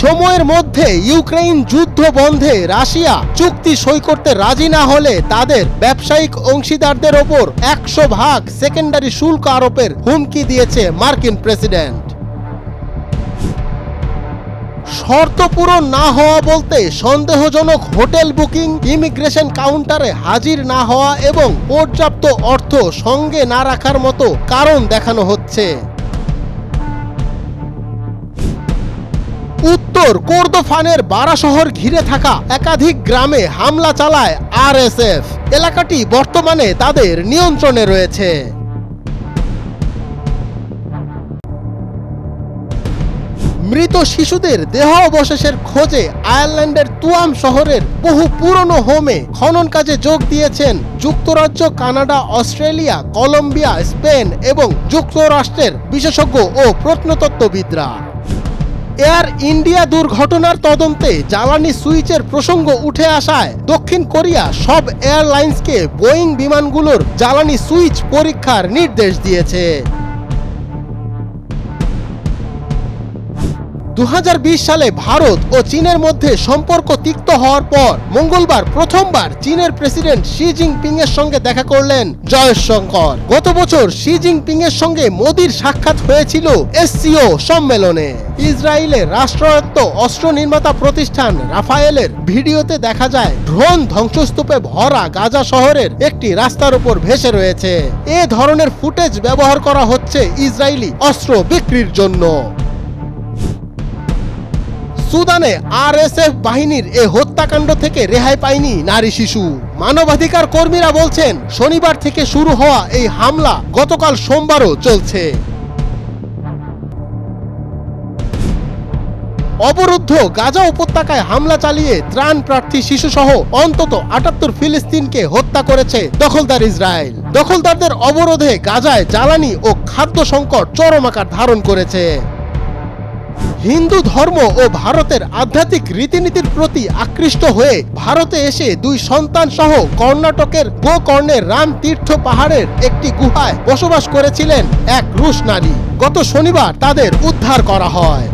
সময়ের মধ্যে ইউক্রেন যুদ্ধ বন্ধে রাশিয়া চুক্তি সই করতে রাজি না হলে তাদের ব্যবসায়িক অংশীদারদের ওপর 100% সেকেন্ডারি শুল্ক আরোপের হুমকি দিয়েছে মার্কিন প্রেসিডেন্ট। শর্ত পূরণ না হওয়া বলতে সন্দেহজনক হোটেল বুকিং, ইমিগ্রেশন কাউন্টারে হাজির না হওয়া এবং পর্যাপ্ত অর্থ সঙ্গে না রাখার মতো কারণ দেখানো হচ্ছে। উত্তর কোরদোফানের বারা শহর ঘিরে থাকা একাধিক গ্রামে হামলা চালায় আরএসএফ। এলাকাটি বর্তমানে তাদের নিয়ন্ত্রণে রয়েছে। মৃত শিশুদের দেহ অবশেষের খোঁজে আয়ারল্যান্ডের তুয়াম শহরের বহু পুরনো হোমে খনন কাজে যোগ দিয়েছেন যুক্তরাজ্য, কানাডা, অস্ট্রেলিয়া, কলম্বিয়া, স্পেন এবং যুক্তরাষ্ট্রের বিশেষজ্ঞ ও প্রত্নতত্ত্ববিদরা। এয়ার ইন্ডিয়া দুর্ঘটনার তদন্তে জ্বালানি সুইচের প্রসঙ্গ উঠে আসায় দক্ষিণ কোরিয়া সব এয়ারলাইন্সকে বোয়িং বিমানগুলোর জ্বালানি সুইচ পরীক্ষার নির্দেশ দিয়েছে। 2020 সালে ভারত ও চীনের মধ্যে সম্পর্ক তিক্ত হওয়ার পর মঙ্গলবার প্রথমবার চীনের প্রেসিডেন্ট শি জিনপিং এর সঙ্গে দেখা করলেন জয়শঙ্কর। গত বছর শি জিনপিং এর সঙ্গে মোদির সাক্ষাৎ হয়েছিল এসসিও সম্মেলনে। ইসরায়েলের রাষ্ট্রায়ত্ত অস্ত্র নির্মাতা প্রতিষ্ঠান রাফায়েলের ভিডিওতে দেখা যায় ড্রোন ধ্বংসস্তূপে ভরা গাজা শহরের একটি রাস্তার উপর ভেসে রয়েছে। এ ধরনের ফুটেজ ব্যবহার করা হচ্ছে ইসরায়েলি অস্ত্র বিক্রির জন্য। সুদানে আরএসএফ বাহিনীর এ হত্যাকাণ্ড থেকে রেহাই পায়নি নারী শিশু। মানবাধিকার কর্মীরা বলছেন শনিবার থেকে শুরু হওয়া এই হামলা গতকাল সোমবারও চলছে। অবরুদ্ধ গাজা উপত্যকায় হামলা চালিয়ে ত্রাণ প্রার্থী শিশুসহ অন্তত 78 ফিলিস্তিনকে হত্যা করেছে দখলদার ইসরায়েল। দখলদারদের অবরোধে গাজায় জ্বালানি ও খাদ্য সংকট চরম আকার ধারণ করেছে। হিন্দু ধর্ম ও ভারতের আধ্যাত্মিক রীতিনীতির প্রতি আকৃষ্ট হয়ে ভারতে এসে 2 সন্তান সহ কর্ণাটকের গোকর্ণের রাম তীর্থ পাহাড়ের একটি গুহায় বসবাস করেছিলেন এক রুশ নারী। গত শনিবার তাদের উদ্ধার করা হয়।